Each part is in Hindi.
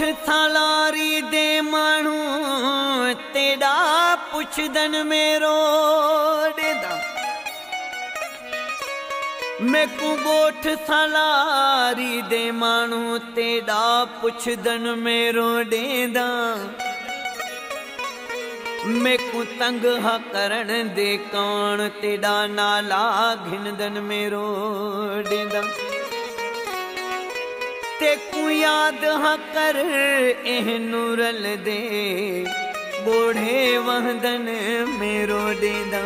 सालारी दे मानू तेरा पुछदन मेरो डेदा मैं को गोठ सालारी दे मानू तेरा पुछदन मेरो डेदा मैं को तंग हा करण दे कौन तेरा नाला घिनदन मेरो डेदा ते को याद हा कर एह नूरल दे बूढ़े वहदन मेरो डेदा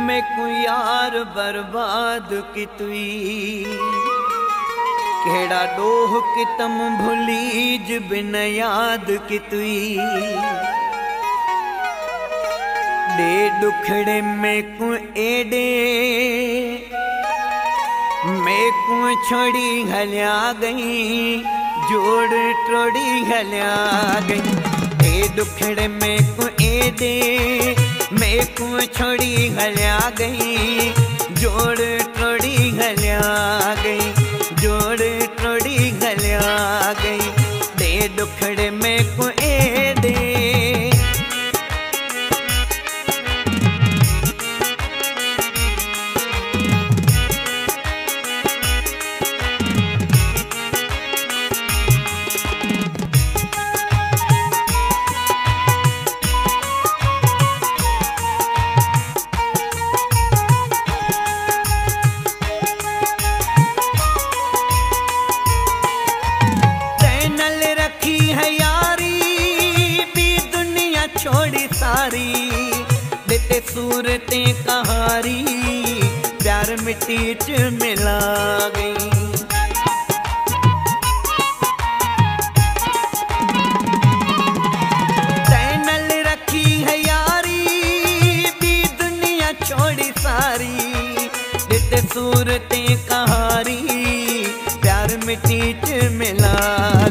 मैं को यार बर्बाद की तुई केड़ा डोह कि तम भुलीज बिन याद की तुई दे दुखड़े में को एडे मैं को छोड़ी हल्या गई जोड़ टोड़ी हल्या गई ए दुखड़े में को एडे मैं को छोड़ी हल्या गई जोड़ टोड़ी हल्या गई जोड़ टोड़ी हल्या गई दे दुखड़े में को एडे देते सूरतें कहारी प्यार मिट्टी च मिला गई तैनल रखी है यारी भी दुनिया छोड़ी सारी देते सूरतें कहारी प्यार मिट्टी च मिला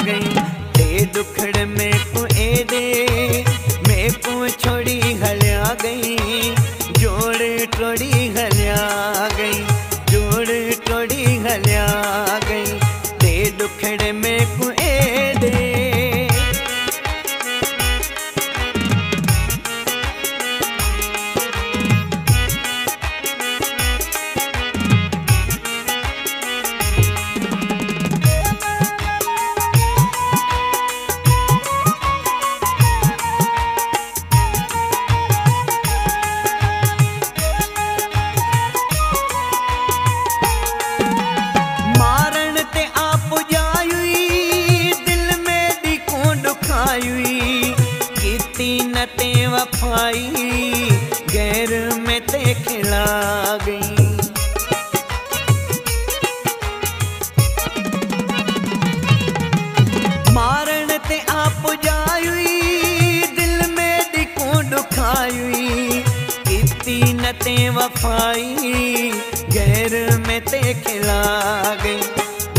गई दे दुखड़ में को एडे मैं को छोड़ी हल्या गई जोड़ टोड़ी हल्या गई जोड़ टोड़ी हल्या गई दे दुखड़े में को एडे वफाई गैर में ते खिला गई मारन ते आप जायुई दिल में दिखो दुखायुई कितनी न ते वफाई गैर में ते खिला गई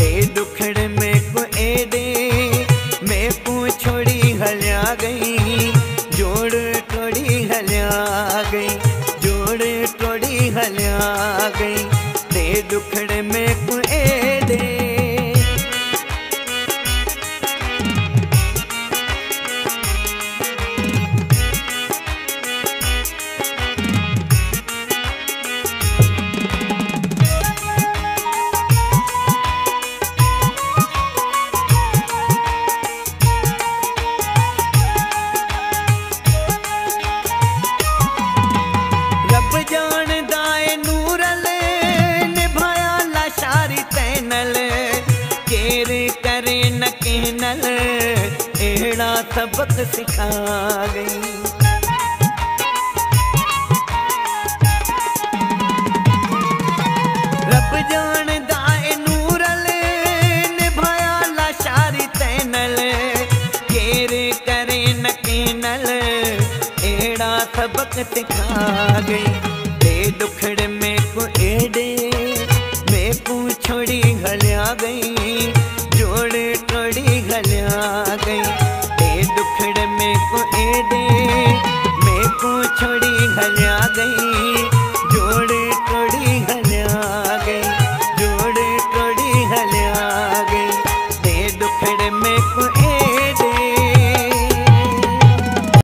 दे दुखड़ में को एडे मैं को छोड़ी हल्या गई जोड़ टोड़ी हल्या गई जोड़ टोड़ी हल्या गई दे दुखड़े में को एडे एड़ा सबक सिखा गई रब जान दाए नूरल निभाया लाशारी तैनल केरे करे न केनल एड़ा सबक सिखा गई दे दुखड़